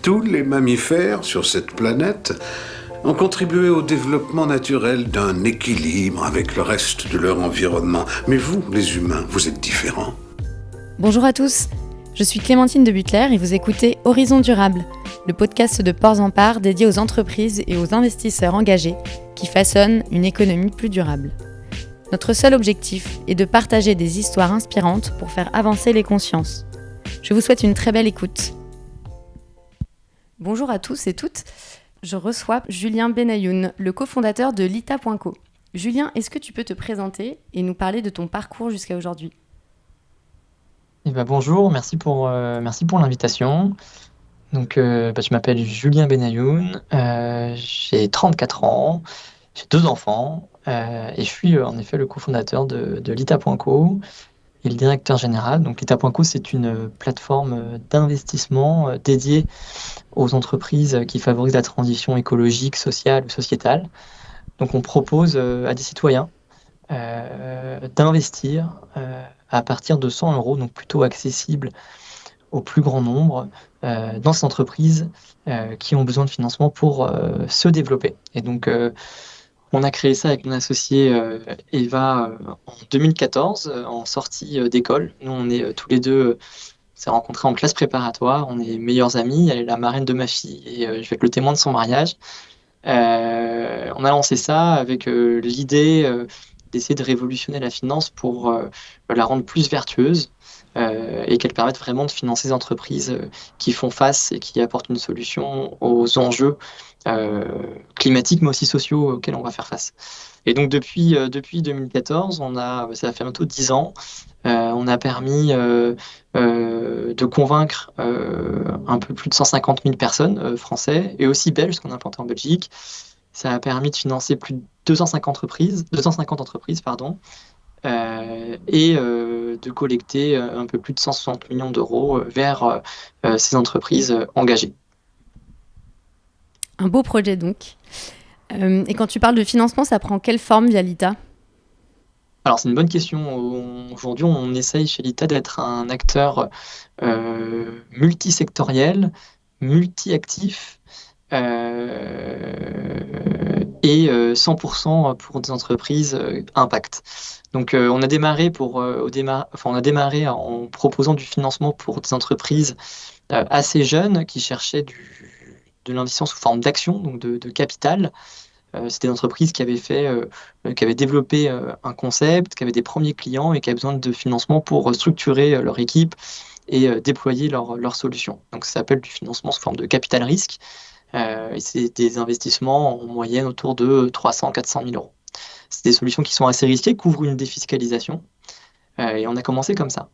Tous les mammifères sur cette planète ont contribué au développement naturel d'un équilibre avec le reste de leur environnement. Mais vous, les humains, vous êtes différents. Bonjour à tous, je suis Clémentine de Butler et vous écoutez Horizon Durable, le podcast de Ports en Part dédié aux entreprises et aux investisseurs engagés qui façonnent une économie plus durable. Notre seul objectif est de partager des histoires inspirantes pour faire avancer les consciences. Je vous souhaite une très belle écoute. Bonjour à tous et toutes, je reçois Julien Benayoun, le cofondateur de Lita.co. Julien, est-ce que tu peux te présenter et nous parler de ton parcours jusqu'à aujourd'hui ? Bonjour, merci pour l'invitation. Donc, je m'appelle Julien Benayoun, j'ai 34 ans, j'ai 2 enfants et je suis en effet le cofondateur de Lita.co et le directeur général. Donc, Lita.co, c'est une plateforme d'investissement dédiée aux entreprises qui favorisent la transition écologique, sociale ou sociétale. Donc, on propose à des citoyens d'investir à partir de 100 €, donc plutôt accessible au plus grand nombre, dans ces entreprises qui ont besoin de financement pour se développer. Et donc, on a créé ça avec mon associé Eva en 2014, en sortie d'école. Nous, on est tous les deux, on s'est rencontrés en classe préparatoire, on est meilleurs amis, elle est la marraine de ma fille et je vais être le témoin de son mariage. On a lancé ça avec l'idée d'essayer de révolutionner la finance pour la rendre plus vertueuse et qu'elle permette vraiment de financer des entreprises qui font face et qui apportent une solution aux enjeux climatiques mais aussi sociaux auxquels on va faire face. Et donc depuis 2014, ça va faire bientôt 10 ans, on a permis de convaincre un peu plus de 150 000 personnes français et aussi belges, qu'on a implanté en Belgique. Ça a permis de financer plus de 250 entreprises, et de collecter un peu plus de 160 millions d'euros vers ces entreprises engagées. Un beau projet donc. Et quand tu parles de financement, ça prend quelle forme via Lita ? Alors c'est une bonne question. Aujourd'hui, on essaye chez Lita d'être un acteur multisectoriel, multi-actif, et 100% pour des entreprises impact. Donc on a démarré en proposant du financement pour des entreprises assez jeunes qui cherchaient de l'investissement sous forme d'action, donc de capital. C'était des entreprises qui avaient développé un concept, qui avaient des premiers clients et qui avaient besoin de financement pour structurer leur équipe et déployer leur solution. Donc ça s'appelle du financement sous forme de capital risque. Et c'est des investissements en moyenne autour de 300-400 000 €. C'est des solutions qui sont assez risquées, couvrent une défiscalisation. Et on a commencé comme ça.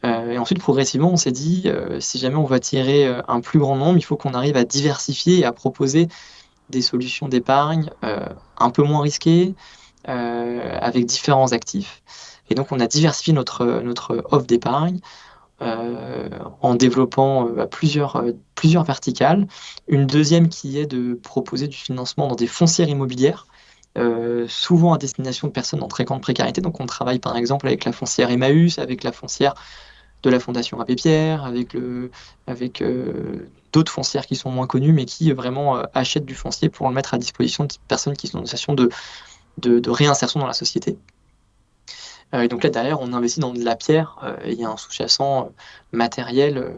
Et ensuite, progressivement, on s'est dit, si jamais on va attirer un plus grand nombre, il faut qu'on arrive à diversifier et à proposer des solutions d'épargne un peu moins risquées, avec différents actifs. Et donc, on a diversifié notre offre d'épargne en développant plusieurs verticales. Une deuxième qui est de proposer du financement dans des foncières immobilières, souvent à destination de personnes en très grande précarité. Donc on travaille par exemple avec la foncière Emmaüs, avec la foncière de la Fondation Abbé Pierre, avec d'autres foncières qui sont moins connues, mais qui vraiment achètent du foncier pour le mettre à disposition de personnes qui sont dans une situation de réinsertion dans la société. Et donc là, derrière, on investit dans de la pierre. Il y a un sous-jacent matériel.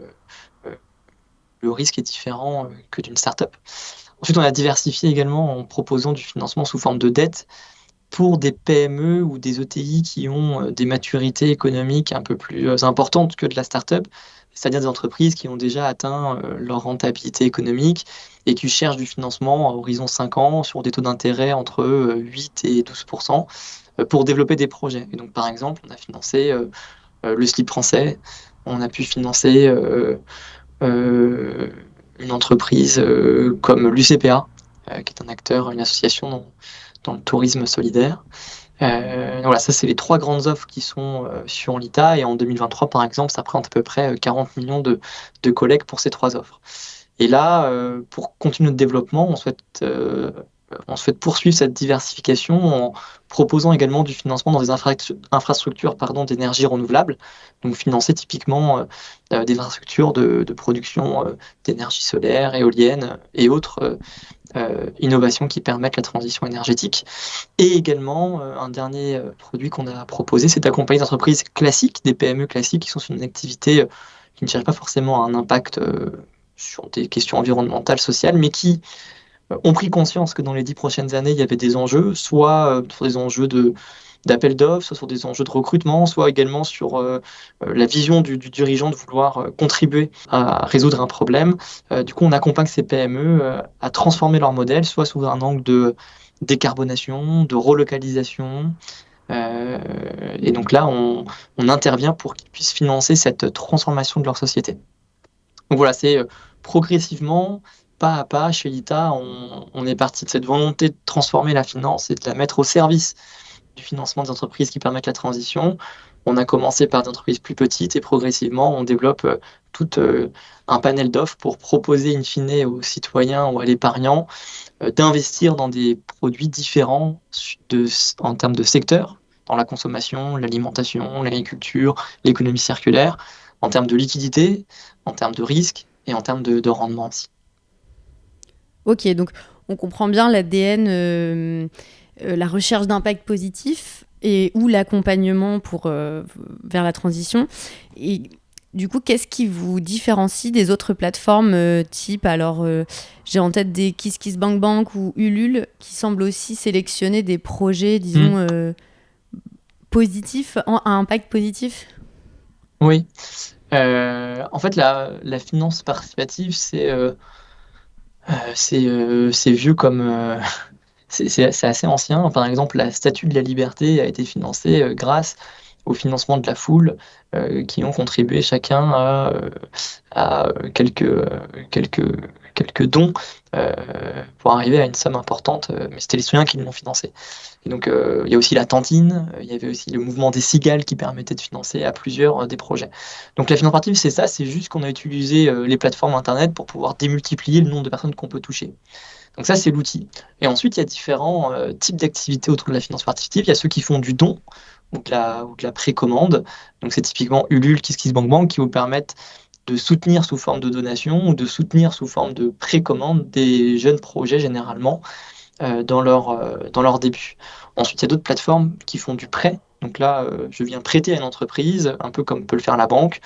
Le risque est différent que d'une start-up. Ensuite, on a diversifié également en proposant du financement sous forme de dette pour des PME ou des ETI qui ont des maturités économiques un peu plus importantes que de la start-up, c'est-à-dire des entreprises qui ont déjà atteint leur rentabilité économique et qui cherchent du financement à horizon 5 ans sur des taux d'intérêt entre 8 et 12%. Pour développer des projets. Et donc, par exemple, on a financé le slip français, on a pu financer une entreprise comme l'UCPA, qui est un acteur, une association dans le tourisme solidaire. Donc voilà, ça, c'est les 3 grandes offres qui sont sur Lita. Et en 2023, par exemple, ça représente à peu près 40 millions de collectes pour ces 3 offres. Et là, pour continuer notre développement, on souhaite on souhaite poursuivre cette diversification en proposant également du financement dans des infrastructures d'énergie renouvelable, donc financer typiquement des infrastructures de production d'énergie solaire, éolienne et autres innovations qui permettent la transition énergétique. Et également, un dernier produit qu'on a proposé, c'est d'accompagner des entreprises classiques, des PME classiques qui sont sur une activité qui ne cherche pas forcément un impact sur des questions environnementales, sociales, mais qui ont pris conscience que dans les 10 prochaines années, il y avait des enjeux, soit sur des enjeux d'appel d'offres, soit sur des enjeux de recrutement, soit également sur la vision du dirigeant de vouloir contribuer à résoudre un problème. Du coup, on accompagne ces PME à transformer leur modèle, soit sous un angle de décarbonation, de relocalisation. Et donc là, on intervient pour qu'ils puissent financer cette transformation de leur société. Donc voilà, c'est progressivement, pas à pas, chez l'ITA, on est parti de cette volonté de transformer la finance et de la mettre au service du financement des entreprises qui permettent la transition. On a commencé par des entreprises plus petites et progressivement, on développe tout un panel d'offres pour proposer in fine aux citoyens ou à l'épargnant d'investir dans des produits différents en termes de secteur, dans la consommation, l'alimentation, l'agriculture, l'économie circulaire, en termes de liquidité, en termes de risque et en termes de rendement aussi. Ok, donc on comprend bien l'ADN, la recherche d'impact positif et ou l'accompagnement vers la transition. Et du coup, qu'est-ce qui vous différencie des autres plateformes type, alors j'ai en tête des KissKissBankBank ou Ulule qui semblent aussi sélectionner des projets, disons, positifs, à impact positif? Oui. En fait, la finance participative, c'est vieux comme... c'est assez ancien. Par exemple, la Statue de la Liberté a été financée grâce au financement de la foule qui ont contribué chacun à quelques dons pour arriver à une somme importante, mais c'était les citoyens qui l'ont financé. Et donc, il y a aussi la Tantine, il y avait aussi le mouvement des cigales qui permettait de financer à plusieurs des projets. Donc la finance participative, c'est ça, c'est juste qu'on a utilisé les plateformes Internet pour pouvoir démultiplier le nombre de personnes qu'on peut toucher. Donc ça, c'est l'outil. Et ensuite, il y a différents types d'activités autour de la finance participative. Il y a ceux qui font du don ou de la précommande. Donc c'est typiquement Ulule, KissKissBankBank qui vous permettent de soutenir sous forme de donation ou de soutenir sous forme de précommande des jeunes projets généralement dans leur début. Ensuite, il y a d'autres plateformes qui font du prêt. Donc là, je viens prêter à une entreprise, un peu comme peut le faire la banque,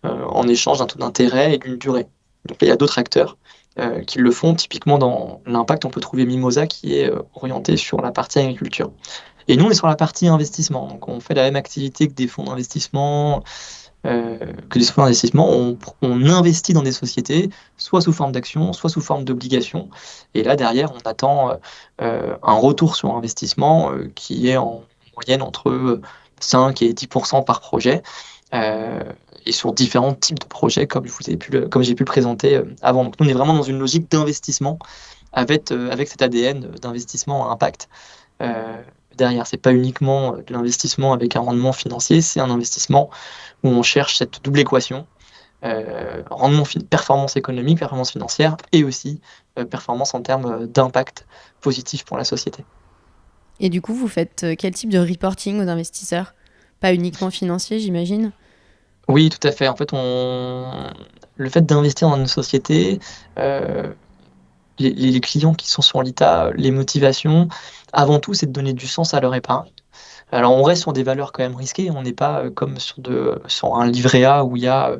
en échange d'un taux d'intérêt et d'une durée. Donc là, il y a d'autres acteurs qui le font. Typiquement, dans l'impact, on peut trouver Mimosa qui est orienté sur la partie agriculture. Et nous, on est sur la partie investissement. Donc, on fait la même activité que des fonds d'investissement. On investit dans des sociétés, soit sous forme d'actions, soit sous forme d'obligations. Et là, derrière, on attend un retour sur investissement qui est en moyenne entre 5 et 10% par projet. Et sur différents types de projets, comme j'ai pu le présenter avant. Donc, nous, on est vraiment dans une logique d'investissement avec cet ADN d'investissement à impact. Derrière, c'est pas uniquement de l'investissement avec un rendement financier, c'est un investissement où on cherche cette double équation, performance économique, performance financière et aussi performance en termes d'impact positif pour la société. Et du coup, vous faites quel type de reporting aux investisseurs? Pas uniquement financier, j'imagine? Oui, tout à fait. En fait, le fait d'investir dans une société, les clients qui sont sur l'ITA, les motivations, avant tout, c'est de donner du sens à leur épargne. Alors, on reste sur des valeurs quand même risquées. On n'est pas comme sur un livret A où il y a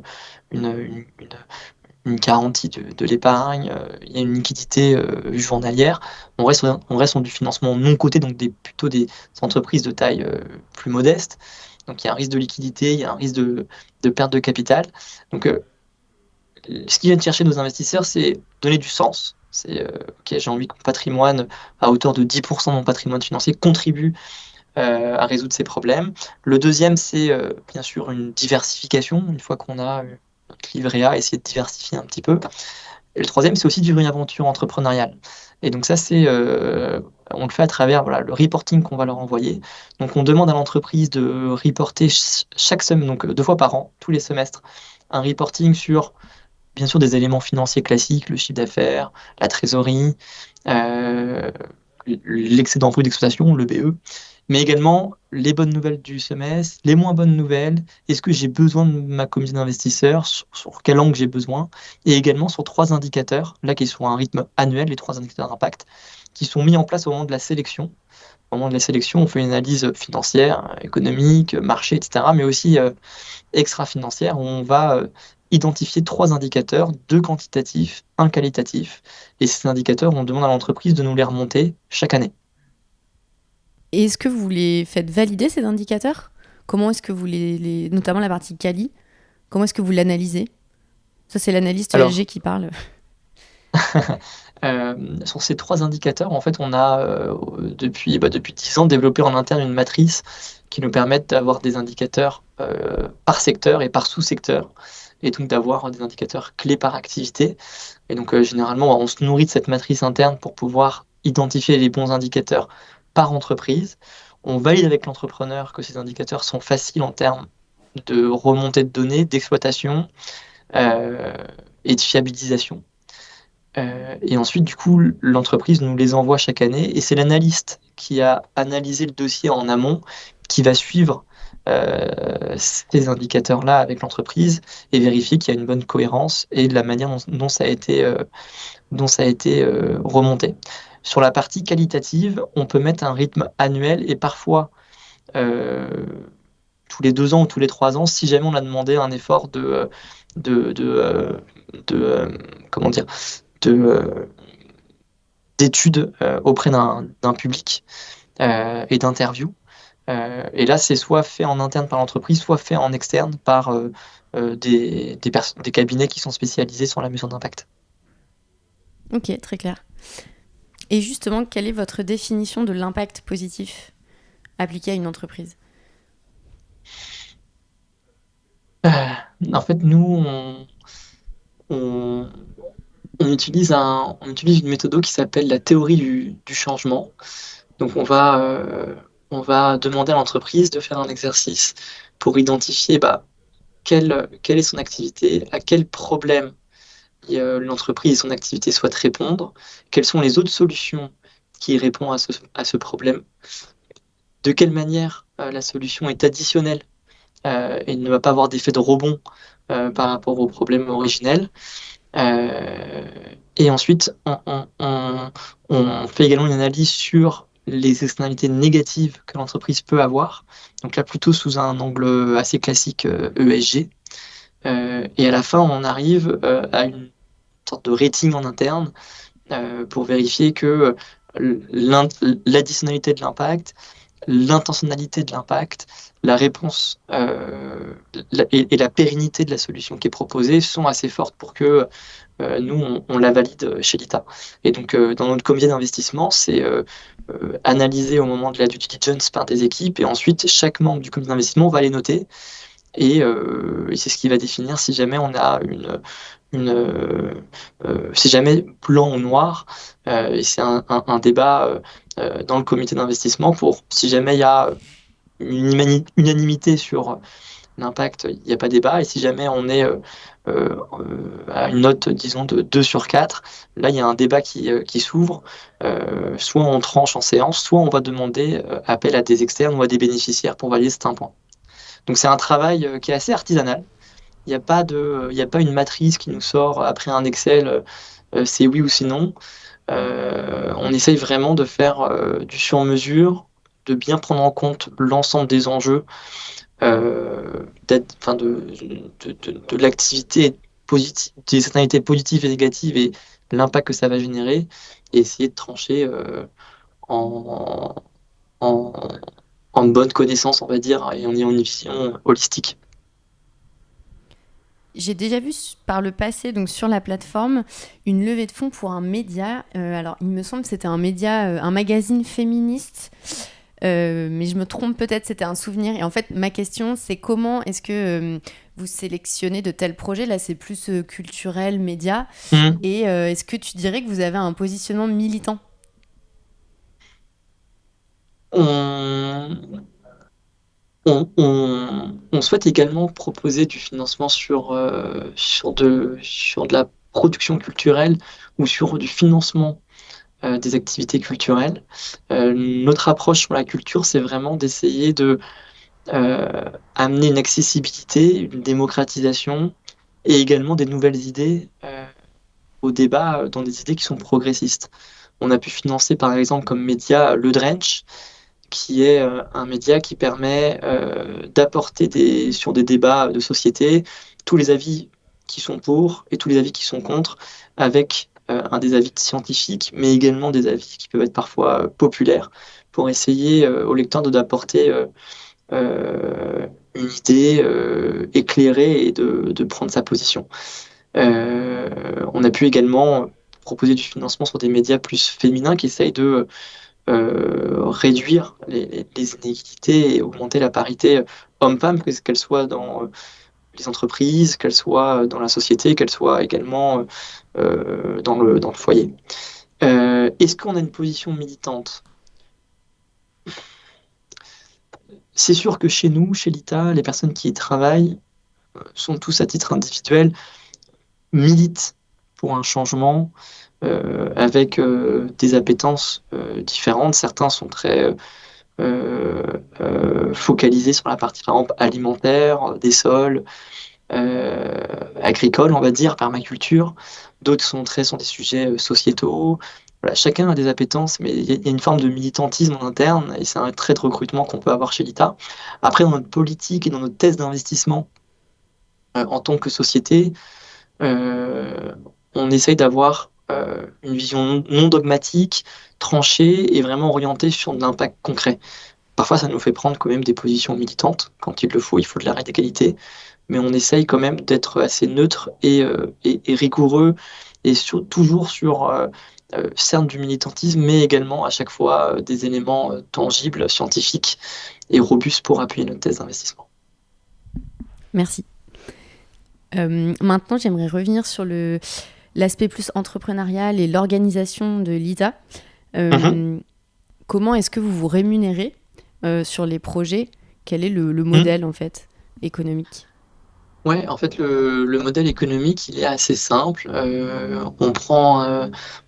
une garantie de l'épargne, il y a une liquidité journalière. On reste sur du financement non coté, donc plutôt des entreprises de taille plus modeste. Donc, il y a un risque de liquidité, il y a un risque de perte de capital. Donc, ce qu'ils viennent chercher nos investisseurs, c'est donner du sens. C'est OK, j'ai envie que mon patrimoine, à hauteur de 10% de mon patrimoine financier, contribue à résoudre ces problèmes. Le deuxième, c'est bien sûr une diversification. Une fois qu'on a notre livret A, essayer de diversifier un petit peu. Et le troisième, c'est aussi une aventure entrepreneuriale. Et donc ça, on le fait à travers le reporting qu'on va leur envoyer. Donc on demande à l'entreprise de reporter chaque semaine, donc 2 fois par an, tous les semestres, un reporting sur, bien sûr, des éléments financiers classiques, le chiffre d'affaires, la trésorerie, l'excédent brut d'exploitation, le BE, mais également les bonnes nouvelles du semestre, les moins bonnes nouvelles, est-ce que j'ai besoin de ma communauté d'investisseurs, sur quel angle j'ai besoin, et également sur 3 indicateurs, là qui sont à un rythme annuel, les 3 indicateurs d'impact, qui sont mis en place au moment de la sélection. Au moment de la sélection, on fait une analyse financière, économique, marché, etc., mais aussi extra-financière, où on va identifier 3 indicateurs, 2 quantitatifs, un qualitatif, et ces indicateurs, on demande à l'entreprise de nous les remonter chaque année. Et est-ce que vous les faites valider, ces indicateurs? Comment est-ce que vous notamment la partie quali, comment est-ce que vous l'analysez? Ça, c'est l'analyste Alors, ESG qui parle. sur ces 3 indicateurs, en fait, on a depuis 10 ans développé en interne une matrice qui nous permet d'avoir des indicateurs par secteur et par sous-secteur, et donc d'avoir des indicateurs clés par activité. Et donc, généralement, on se nourrit de cette matrice interne pour pouvoir identifier les bons indicateurs par entreprise. On valide avec l'entrepreneur que ces indicateurs sont faciles en termes de remontée de données, d'exploitation euh, et de fiabilisation. Et ensuite, du coup, l'entreprise nous les envoie chaque année et c'est l'analyste qui a analysé le dossier en amont qui va suivre ces indicateurs-là avec l'entreprise et vérifier qu'il y a une bonne cohérence et de la manière dont ça a été, remonté. Sur la partie qualitative, on peut mettre un rythme annuel et parfois euh, tous les 2 ans ou tous les 3 ans, si jamais on a demandé un effort de, de, euh, comment dire, de, d'études auprès d'un public et d'interviews. Et là, c'est soit fait en interne par l'entreprise, soit fait en externe par des cabinets qui sont spécialisés sur la mesure d'impact. Ok, très clair. Et justement, quelle est votre définition de l'impact positif appliqué à une entreprise? Euh, En fait, nous, on, on utilise une méthode qui s'appelle la théorie du changement. Donc, on va demander à l'entreprise de faire un exercice pour identifier quelle est son activité, à quel problème l'entreprise et son activité souhaitent répondre, quelles sont les autres solutions qui répondent à ce problème, de quelle manière la solution est additionnelle et ne va pas avoir d'effet de rebond par rapport au problème originel. Euh, et ensuite, on fait également une analyse sur les externalités négatives que l'entreprise peut avoir. Donc là, plutôt sous un angle assez classique ESG. Et à la fin, on arrive à une sorte de rating en interne pour vérifier que l'additionnalité de l'impact, l'intentionnalité de l'impact, la réponse et la pérennité de la solution qui est proposée sont assez fortes pour que nous, on la valide chez l'ITA. Et donc, dans notre comité d'investissement, c'est analysé au moment de la due diligence par des équipes, et ensuite, chaque membre du comité d'investissement va les noter, et c'est ce qui va définir si jamais on a si jamais blanc ou noir, et c'est un débat dans le comité d'investissement pour si jamais il y a une unanimité sur l'impact, il n'y a pas débat. Et si jamais on est à une note, disons, de 2 sur 4, là, il y a un débat qui s'ouvre. Soit on tranche en séance, soit on va demander appel à des externes ou à des bénéficiaires pour valider certains points. Donc c'est un travail qui est assez artisanal. Il y a pas une matrice qui nous sort après un Excel, c'est oui ou sinon. On essaye vraiment de faire du sur-mesure, de bien prendre en compte l'ensemble des enjeux enfin de l'activité positive, des externalités positives et négatives et l'impact que ça va générer, et essayer de trancher en, en, en bonne connaissance, on va dire, et en ayant une vision holistique. J'ai déjà vu par le passé, donc sur la plateforme, une levée de fonds pour un média. Alors, il me semble que c'était un média, un magazine féministe. Mais je me trompe peut-être, c'était un souvenir. Et en fait, ma question, c'est comment est-ce que vous sélectionnez de tels projets? Là, c'est plus culturel, média. Mmh. Et est-ce que tu dirais que vous avez un positionnement militant? On, on souhaite également proposer du financement sur de la production culturelle ou sur du financement des activités culturelles. Notre approche sur la culture, c'est vraiment d'essayer de amener une accessibilité, une démocratisation et également des nouvelles idées au débat dans des idées qui sont progressistes. On a pu financer par exemple comme média Le Drench, qui est un média qui permet d'apporter sur des débats de société tous les avis qui sont pour et tous les avis qui sont contre, avec un des avis scientifiques, mais également des avis qui peuvent être parfois populaires, pour essayer aux lecteurs d'apporter une idée éclairée et de prendre sa position. On a pu également proposer du financement sur des médias plus féminins qui essayent de réduire les inégalités et augmenter la parité homme-femme, qu'elle soit dans les entreprises, qu'elle soit dans la société, qu'elle soit également dans le foyer. Est-ce qu'on a une position militante? C'est sûr que chez nous, chez l'ITA, les personnes qui y travaillent sont tous à titre individuel, militent pour un changement avec des appétences différentes. Certains sont très focalisés sur la partie, par exemple, alimentaire, des sols, agricoles, on va dire, permaculture. D'autres sont très sur des sujets sociétaux. Voilà, chacun a des appétences, mais il y a une forme de militantisme en interne, et c'est un trait de recrutement qu'on peut avoir chez l'ITA. Après, dans notre politique et dans notre thèse d'investissement en tant que société, on essaye d'avoir une vision non dogmatique, tranchée et vraiment orientée sur de l'impact concret. Parfois, ça nous fait prendre quand même des positions militantes. Quand il le faut, il faut de la radicalité. Mais on essaye quand même d'être assez neutre et rigoureux et toujours sur certes du militantisme, mais également à chaque fois des éléments tangibles, scientifiques et robustes pour appuyer notre thèse d'investissement. Merci. Maintenant, j'aimerais revenir sur l'aspect plus entrepreneurial et l'organisation de l'ITA. Comment est-ce que vous vous rémunérez sur les projets? Quel est le modèle en fait économique? Ouais, en fait, le modèle économique, il est assez simple.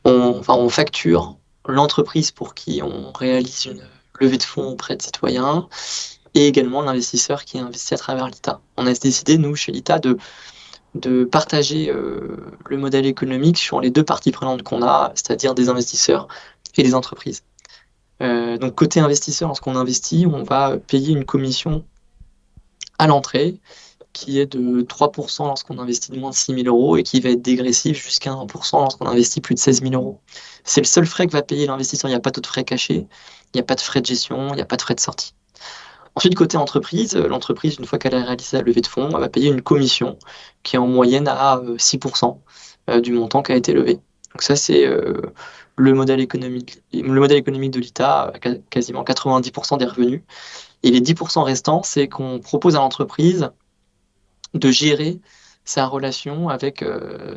On facture l'entreprise pour qui on réalise une levée de fonds auprès de citoyens et également l'investisseur qui investit à travers l'ITA. On a décidé, nous, chez l'ITA, de partager le modèle économique sur les deux parties prenantes qu'on a, c'est-à-dire des investisseurs et des entreprises. Donc, côté investisseur, lorsqu'on investit, on va payer une commission à l'entrée qui est de 3% lorsqu'on investit de moins de 6 000 euros et qui va être dégressif jusqu'à 1% lorsqu'on investit plus de 16 000 euros. C'est le seul frais que va payer l'investisseur. Il n'y a pas d'autres frais cachés, il n'y a pas de frais de gestion, il n'y a pas de frais de sortie. Ensuite, côté entreprise, l'entreprise, une fois qu'elle a réalisé la levée de fonds, elle va payer une commission qui est en moyenne à 6% du montant qui a été levé. Donc ça, c'est le modèle économique de l'ITA, quasiment 90% des revenus. Et les 10% restants, c'est qu'on propose à l'entreprise de gérer sa relation avec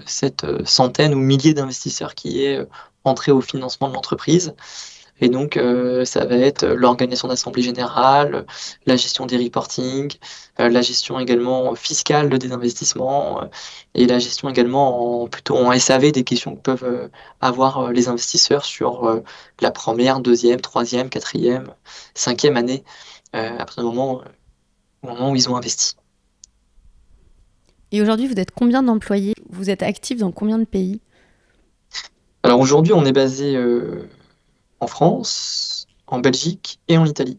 cette centaine ou milliers d'investisseurs qui est entré au financement de l'entreprise. Et donc, ça va être l'organisation d'assemblée générale, la gestion des reporting, la gestion également fiscale des investissements et la gestion également plutôt en SAV des questions que peuvent avoir les investisseurs sur la première, deuxième, troisième, quatrième, cinquième année après au moment où ils ont investi. Et aujourd'hui, vous êtes combien d'employés? Vous êtes actif dans combien de pays? Alors aujourd'hui, on est basé en France, en Belgique et en Italie.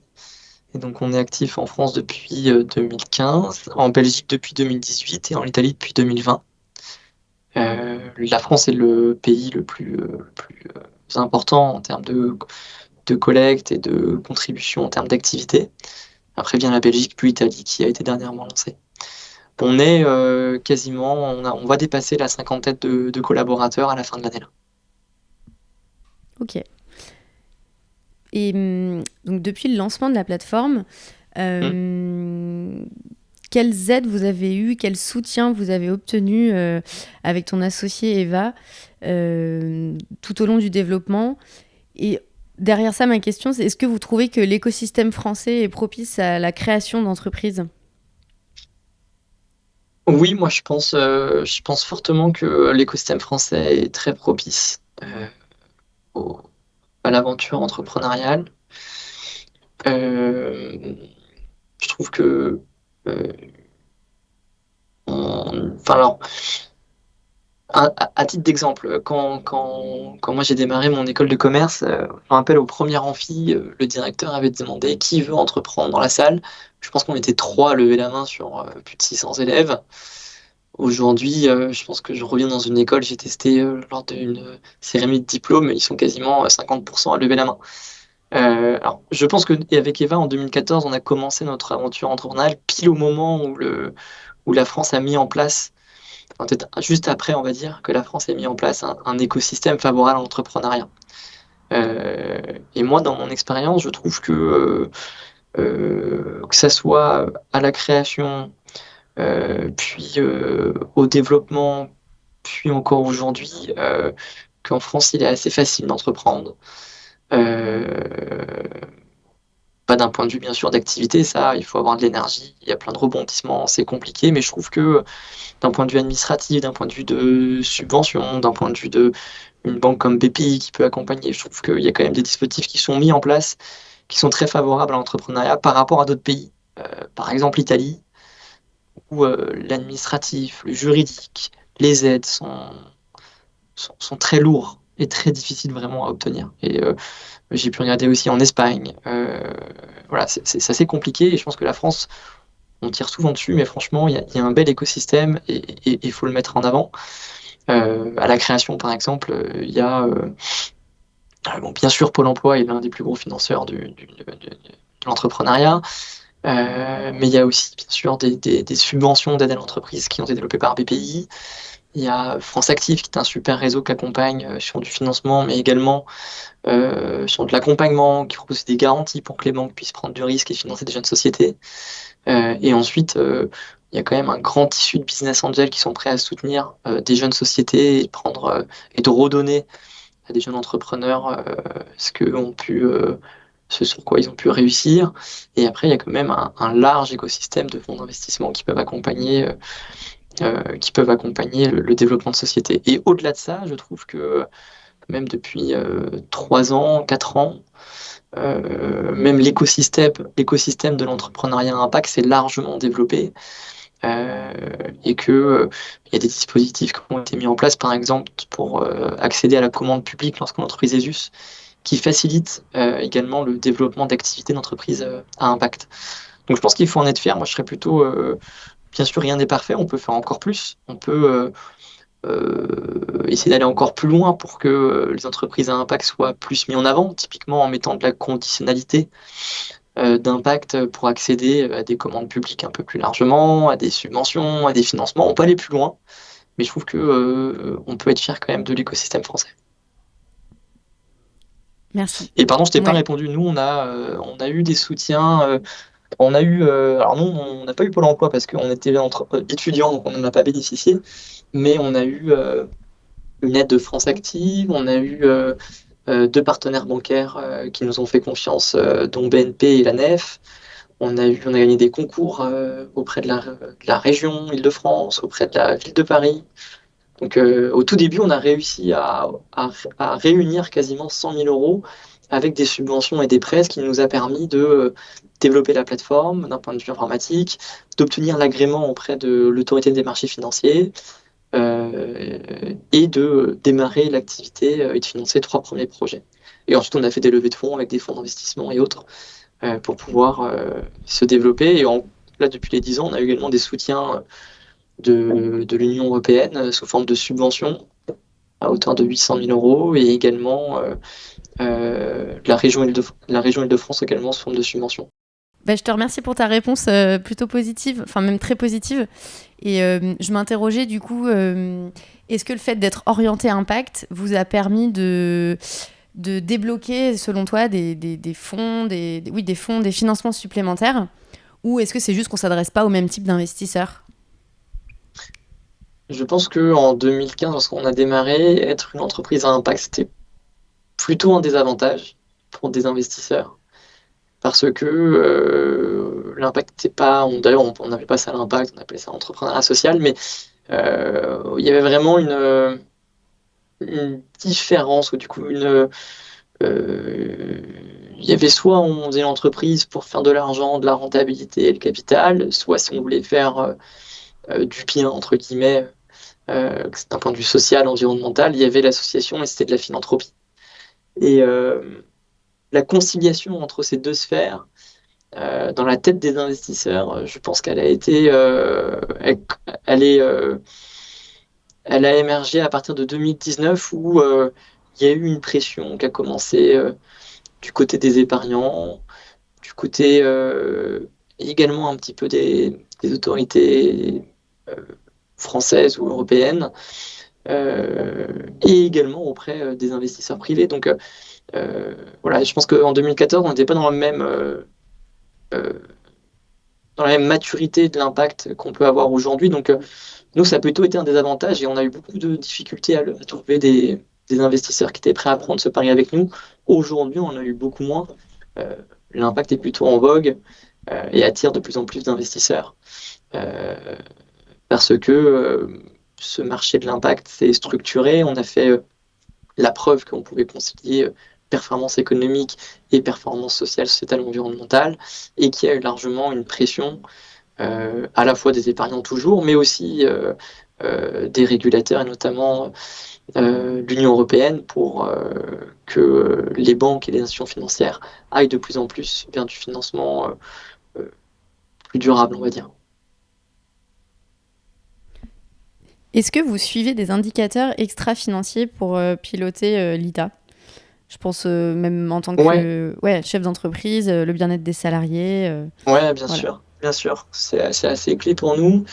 Et donc on est actif en France depuis 2015, en Belgique depuis 2018 et en Italie depuis 2020. La France est le pays le plus important en termes de collecte et de contribution en termes d'activité. Après vient la Belgique puis l'Italie qui a été dernièrement lancée. On est quasiment, on va dépasser la cinquantaine de collaborateurs à la fin de l'année là. Ok. Et donc depuis le lancement de la plateforme, quelles aides vous avez eues, quel soutien vous avez obtenu avec ton associé Eva tout au long du développement? Et derrière ça, ma question, c'est est-ce que vous trouvez que l'écosystème français est propice à la création d'entreprises? Oui, moi je pense fortement que l'écosystème français est très propice à l'aventure entrepreneuriale. Euh, je trouve que, euh, enfin alors, à titre d'exemple, quand moi j'ai démarré mon école de commerce, je me rappelle au premier amphi, le directeur avait demandé qui veut entreprendre dans la salle. Je pense qu'on était trois à lever la main sur plus de 600 élèves. Aujourd'hui, je pense que je reviens dans une école, j'ai testé lors d'une cérémonie de diplôme, ils sont quasiment 50% à lever la main. Alors, je pense que et avec Eva, en 2014, on a commencé notre aventure entrepreneuriale pile au moment où la France a mis en place, enfin, peut-être juste après, on va dire, que la France a mis en place un écosystème favorable à l'entrepreneuriat. Euh, et moi, dans mon expérience, je trouve que ça soit à la création, puis au développement, puis encore aujourd'hui, qu'en France, il est assez facile d'entreprendre. Euh, Pas d'un point de vue, bien sûr, d'activité, ça, il faut avoir de l'énergie, il y a plein de rebondissements, c'est compliqué, mais je trouve que d'un point de vue administratif, d'un point de vue de subvention, d'un point de vue de une banque comme BPI qui peut accompagner, je trouve qu'il y a quand même des dispositifs qui sont mis en place, qui sont très favorables à l'entrepreneuriat par rapport à d'autres pays. Par exemple, l'Italie, où l'administratif, le juridique, les aides sont très lourds et très difficiles vraiment à obtenir. Et j'ai pu regarder aussi en Espagne. Voilà, c'est assez compliqué et je pense que la France, on tire souvent dessus, mais franchement, il y a un bel écosystème et il faut le mettre en avant. À la création, par exemple, il y a, bon, bien sûr, Pôle emploi est l'un des plus gros financeurs de l'entrepreneuriat, mais il y a aussi, bien sûr, des subventions d'aide à l'entreprise qui ont été développées par BPI. Il y a France Active, qui est un super réseau qui accompagne sur du financement, mais également sur de l'accompagnement, qui propose des garanties pour que les banques puissent prendre du risque et financer des jeunes sociétés. Et ensuite, il y a quand même un grand tissu de business angels qui sont prêts à soutenir des jeunes sociétés et et de redonner à des jeunes entrepreneurs ce sur quoi ils ont pu réussir. Et après, il y a quand même un large écosystème de fonds d'investissement qui peuvent accompagner le développement de sociétés. Et au-delà de ça, je trouve que même depuis 3 ans, 4 ans, même l'écosystème de l'entrepreneuriat à impact s'est largement développé euh, et que il y a des dispositifs qui ont été mis en place, par exemple, pour accéder à la commande publique lorsqu'on entreprise ESUS, qui facilitent également le développement d'activités d'entreprise à impact. Donc je pense qu'il faut en être fier. Moi, je serais plutôt, bien sûr, rien n'est parfait, on peut faire encore plus. On peut essayer d'aller encore plus loin pour que les entreprises à impact soient plus mises en avant, typiquement en mettant de la conditionnalité d'impact pour accéder à des commandes publiques un peu plus largement, à des subventions, à des financements. On peut aller plus loin, mais je trouve que on peut être fier quand même de l'écosystème français. Merci. Et pardon, je t'ai pas Ouais. répondu. Nous, on a eu des soutiens. On a eu, alors nous, on n'a pas eu Pôle emploi parce qu'on était étudiants, donc on n'en a pas bénéficié. Mais on a eu une aide de France Active, on a eu deux partenaires bancaires qui nous ont fait confiance, dont BNP et la NEF. On a gagné des concours auprès de la région Île-de-France, auprès de la ville de Paris. Donc, au tout début, on a réussi à réunir quasiment 100 000 euros avec des subventions et des prêts, ce qui nous a permis de développer la plateforme d'un point de vue informatique, d'obtenir l'agrément auprès de l'autorité des marchés financiers et de démarrer l'activité et de financer 3 premiers projets. Et ensuite, on a fait des levées de fonds avec des fonds d'investissement et autres pour pouvoir se développer. Là, depuis les 10 ans, on a eu également des soutiens de l'Union européenne sous forme de subventions à hauteur de 800 000 euros et également la région Île-de-France également sous forme de subventions. Bah, je te remercie pour ta réponse plutôt positive, enfin même très positive. Et je m'interrogeais du coup, est-ce que le fait d'être orienté impact vous a permis de débloquer, selon toi, des fonds, des fonds, des financements supplémentaires? Ou est-ce que c'est juste qu'on ne s'adresse pas au même type d'investisseurs? Je pense qu'en 2015, lorsqu'on a démarré, être une entreprise à impact, c'était plutôt un désavantage pour des investisseurs. Parce que l'impact n'était pas, d'ailleurs on n'appelait pas ça l'impact, on appelait ça entrepreneuriat social, mais il y avait vraiment une différence, ou du coup Euh, il y avait soit on faisait l'entreprise pour faire de l'argent, de la rentabilité et le capital, soit si on voulait faire du bien, entre guillemets, d'un point de vue social, environnemental, il y avait l'association et c'était de la philanthropie. Et la conciliation entre ces deux sphères, dans la tête des investisseurs, je pense qu'elle a été, elle est, elle a émergé à partir de 2019 où il y a eu une pression qui a commencé du côté des épargnants, du côté également un petit peu des autorités euh, françaises ou européennes, et également auprès des investisseurs privés. Donc voilà, je pense qu'en 2014, on n'était pas euh, dans la même maturité de l'impact qu'on peut avoir aujourd'hui. Donc nous, ça a plutôt été un désavantage et on a eu beaucoup de difficultés à trouver des investisseurs qui étaient prêts à prendre ce pari avec nous. Aujourd'hui, on en a eu beaucoup moins. Euh, L'impact est plutôt en vogue et attire de plus en plus d'investisseurs euh, parce que ce marché de l'impact s'est structuré. On a fait la preuve qu'on pouvait concilier performance économique et performance sociale, sociétale, environnementale, et qu'il y a eu largement une pression à la fois des épargnants toujours, mais aussi des régulateurs, et notamment l'Union européenne, pour que les banques et les institutions financières aillent de plus en plus vers du financement euh, plus durable, on va dire. Est-ce que vous suivez des indicateurs extra-financiers pour piloter l'ITA? Je pense même en tant Ouais, que chef d'entreprise, le bien-être des salariés. ouais, bien Voilà. sûr, bien sûr. C'est assez clé pour nous.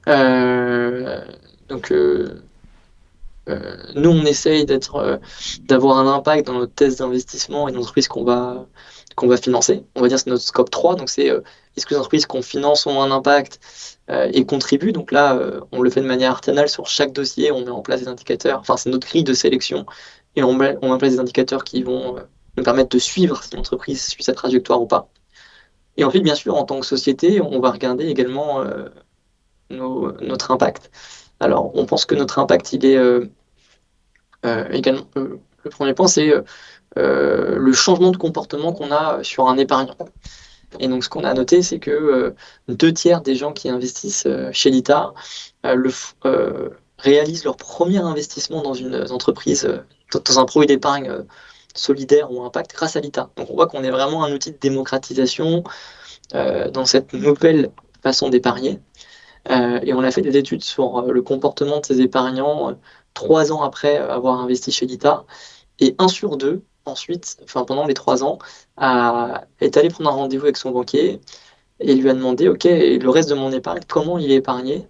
Euh, donc, nous, on essaye d'avoir un impact dans notre test d'investissement et d'entreprise qu'on va financer. On va dire que c'est notre scope 3. Donc, c'est est-ce que les entreprises qu'on finance ont un impact et contribuent. Donc là, on le fait de manière artisanale sur chaque dossier. On met en place des indicateurs. Enfin, c'est notre grille de sélection et on met en place des indicateurs qui vont nous permettre de suivre si l'entreprise suit sa trajectoire ou pas. Et ensuite, bien sûr, en tant que société, on va regarder également notre impact. Alors, on pense que notre impact, il est également, le premier point, c'est le changement de comportement qu'on a sur un épargnant. Et donc, ce qu'on a noté, c'est que 2 tiers des gens qui investissent chez l'ITA réalisent leur premier investissement dans une entreprise, dans un produit d'épargne solidaire ou impact grâce à l'ITA. Donc, on voit qu'on est vraiment un outil de démocratisation dans cette nouvelle façon d'épargner. Et on a fait des études sur le comportement de ces épargnants 3 ans après avoir investi chez l'ITA. Et 1 sur 2, ensuite, enfin pendant les 3 ans, est allé prendre un rendez-vous avec son banquier et lui a demandé, OK, et le reste de mon épargne, comment il est épargné?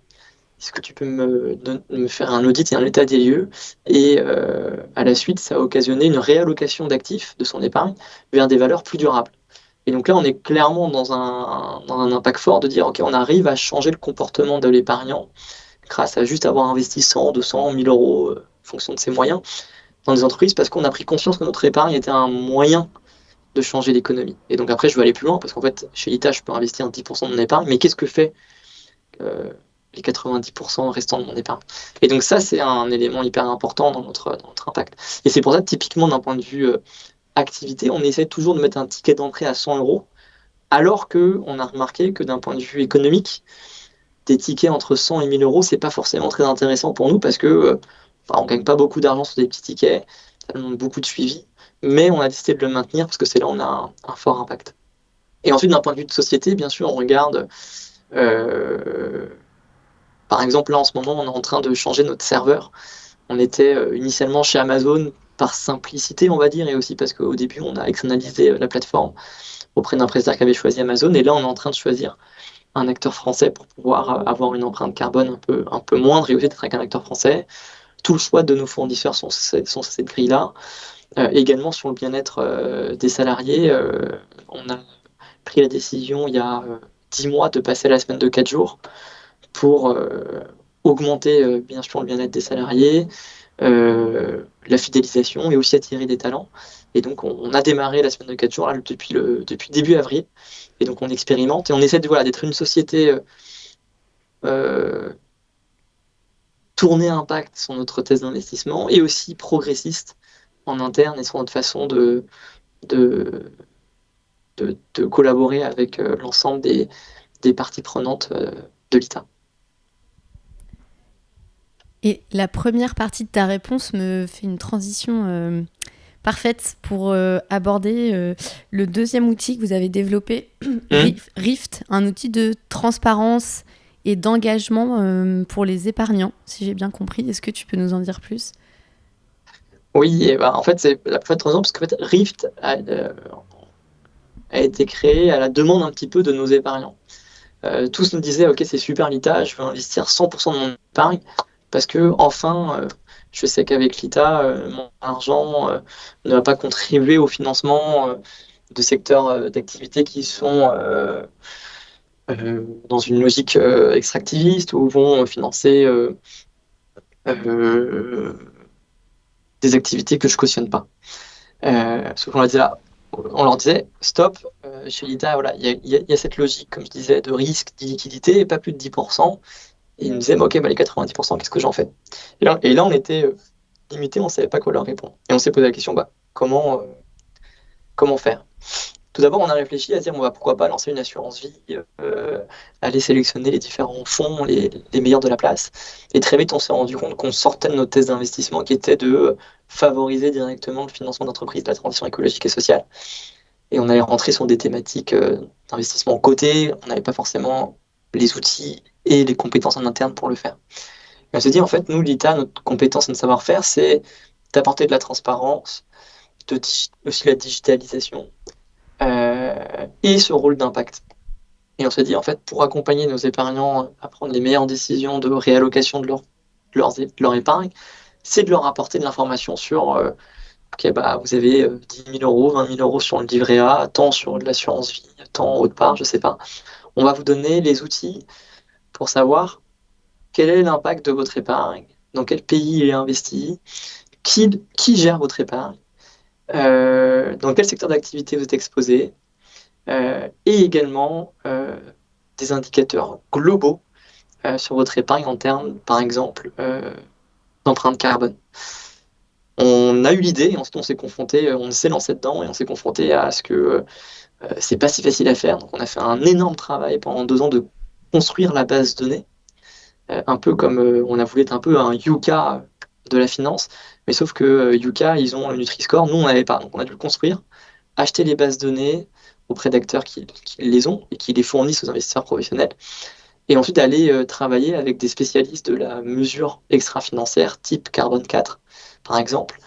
Est-ce que tu peux me faire un audit et un état des lieux? Et à la suite, ça a occasionné une réallocation d'actifs de son épargne vers des valeurs plus durables. Et donc là, on est clairement dans un impact fort de dire, OK, on arrive à changer le comportement de l'épargnant grâce à juste avoir investi 100, 200, 1000 euros en fonction de ses moyens dans des entreprises parce qu'on a pris conscience que notre épargne était un moyen de changer l'économie. Et donc après, je vais aller plus loin parce qu'en fait, chez l'ITA, je peux investir 10% de mon épargne, mais qu'est-ce que fait euh, les 90% restants de mon épargne? Et donc ça, c'est un élément hyper important dans notre impact. Et c'est pour ça que typiquement, d'un point de vue activité, on essaie toujours de mettre un ticket d'entrée à 100 euros, alors qu'on a remarqué que d'un point de vue économique, des tickets entre 100 et 1000 euros, c'est pas forcément très intéressant pour nous parce que on gagne pas beaucoup d'argent sur des petits tickets, ça demande beaucoup de suivi, mais on a décidé de le maintenir parce que c'est là où on a un fort impact. Et ensuite, d'un point de vue de société, bien sûr, on regarde, euh, par exemple, là en ce moment, on est en train de changer notre serveur. On était initialement chez Amazon par simplicité, on va dire, et aussi parce qu'au début, on a externalisé la plateforme auprès d'un prestataire qui avait choisi Amazon, et là, on est en train de choisir un acteur français pour pouvoir avoir une empreinte carbone un peu moindre et aussi d'être avec un acteur français. Tout le choix de nos fournisseurs sont cette grille-là. Également sur le bien-être des salariés, on a pris la décision il y a 10 mois de passer à la semaine de 4 jours pour augmenter bien sûr le bien-être des salariés, la fidélisation et aussi attirer des talents. Et donc on a démarré la semaine de 4 jours là, depuis début avril. Et donc on expérimente et on essaie de, voilà, d'être une société euh, tournée impact sur notre thèse d'investissement et aussi progressiste en interne et sur notre façon de, de collaborer avec l'ensemble des parties prenantes de l'ITA. Et la première partie de ta réponse me fait une transition parfaite pour aborder le deuxième outil que vous avez développé, Rift, un outil de transparence et d'engagement pour les épargnants, si j'ai bien compris. Est-ce que tu peux nous en dire plus ? Oui, et en fait, c'est la première raison, parce qu'en fait, Rift a été créé à la demande un petit peu de nos épargnants. Tous nous disaient, ok, c'est super l'ITA, je veux investir 100% de mon épargne, parce que enfin, je sais qu'avec l'ITA, mon argent ne va pas contribuer au financement de secteurs d'activité qui sont dans une logique extractiviste ou vont financer euh, des activités que je cautionne pas. Sauf qu'on leur disait là, on leur disait stop, chez l'ITA, voilà, il y a cette logique, comme je disais, de risque, d'illiquidité, et pas plus de 10%. Et ils nous disaient, ok, bah, les 90%, qu'est-ce que j'en fais? Et là, on était limité, on ne savait pas quoi leur répondre. Et on s'est posé la question, bah, comment faire? Tout d'abord, on a réfléchi à dire, bon, bah, pourquoi pas lancer une assurance vie, aller sélectionner les différents fonds, les meilleurs de la place. Et très vite, on s'est rendu compte qu'on sortait de notre thèse d'investissement qui était de favoriser directement le financement d'entreprises, la transition écologique et sociale. Et on allait rentrer sur des thématiques d'investissement cotées, on n'avait pas forcément les outils et les compétences en interne pour le faire. Et on s'est dit, en fait, nous, l'ITA, notre compétence et notre savoir-faire, c'est d'apporter de la transparence, aussi la digitalisation, et ce rôle d'impact. Et on s'est dit, en fait, pour accompagner nos épargnants à prendre les meilleures décisions de réallocation de leur épargne, c'est de leur apporter de l'information sur, ok, bah, vous avez 10 000 euros, 20 000 euros sur le livret A, tant sur de l'assurance vie, tant autre part, je sais pas. On va vous donner les outils pour savoir quel est l'impact de votre épargne, dans quel pays il est investi, qui gère votre épargne, dans quel secteur d'activité vous êtes exposé, et également des indicateurs globaux sur votre épargne en termes, par exemple, d'empreinte carbone. On a eu l'idée, et ensuite on s'est confronté, on s'est lancé dedans et on s'est confronté à ce que c'est pas si facile à faire. Donc on a fait un énorme travail pendant 2 ans de construire la base de données, un peu comme on a voulu être un peu un Yuka de la finance, mais sauf que Yuka, ils ont le Nutri-Score, nous on n'avait pas. Donc on a dû le construire, acheter les bases de données auprès d'acteurs qui les ont et qui les fournissent aux investisseurs professionnels, et ensuite aller travailler avec des spécialistes de la mesure extra-financière, type Carbone 4, par exemple,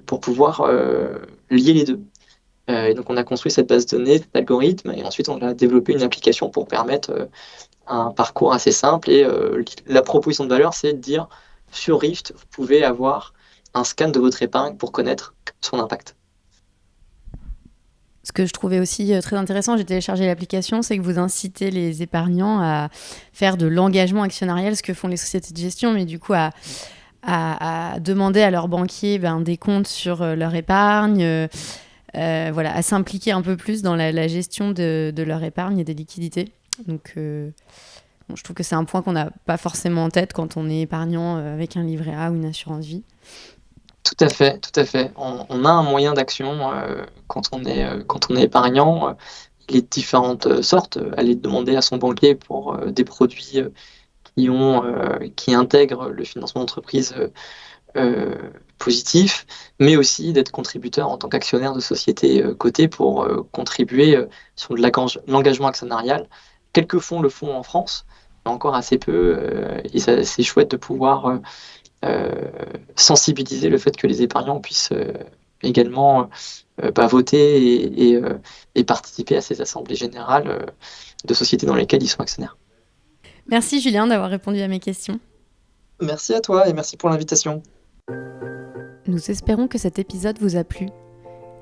pour pouvoir lier les deux. Et donc on a construit cette base de données, cet algorithme, et ensuite on a développé une application pour permettre un parcours assez simple. Et la proposition de valeur, c'est de dire, sur Rift, vous pouvez avoir un scan de votre épargne pour connaître son impact. Ce que je trouvais aussi très intéressant, j'ai téléchargé l'application, c'est que vous incitez les épargnants à faire de l'engagement actionnarial, ce que font les sociétés de gestion, mais du coup à demander à leur banquier des comptes sur leur épargne, voilà, à s'impliquer un peu plus dans la gestion de leur épargne et des liquidités. Donc bon, je trouve que c'est un point qu'on n'a pas forcément en tête quand on est épargnant avec un livret A ou une assurance vie. Tout à fait, tout à fait. On a un moyen d'action quand on est épargnant. Il est de différentes sortes. Aller demander à son banquier pour des produits qui intègrent le financement d'entreprise positif, mais aussi d'être contributeur en tant qu'actionnaire de société cotée pour contribuer sur de l'engagement actionnarial. Quelques fonds le font en France, mais encore assez peu, et c'est chouette de pouvoir sensibiliser le fait que les épargnants puissent également voter et participer à ces assemblées générales de sociétés dans lesquelles ils sont actionnaires. Merci Julien d'avoir répondu à mes questions. Merci à toi et merci pour l'invitation. Nous espérons que cet épisode vous a plu.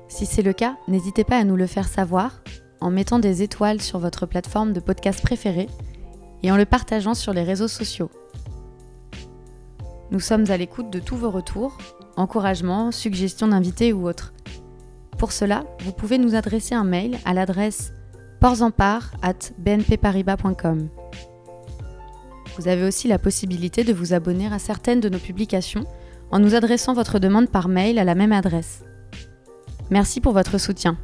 Si c'est le cas, n'hésitez pas à nous le faire savoir en mettant des étoiles sur votre plateforme de podcast préférée et en le partageant sur les réseaux sociaux. Nous sommes à l'écoute de tous vos retours, encouragements, suggestions d'invités ou autres. Pour cela, vous pouvez nous adresser un mail à l'adresse portsenpart@bnpparibas.com. Vous avez aussi la possibilité de vous abonner à certaines de nos publications en nous adressant votre demande par mail à la même adresse. Merci pour votre soutien.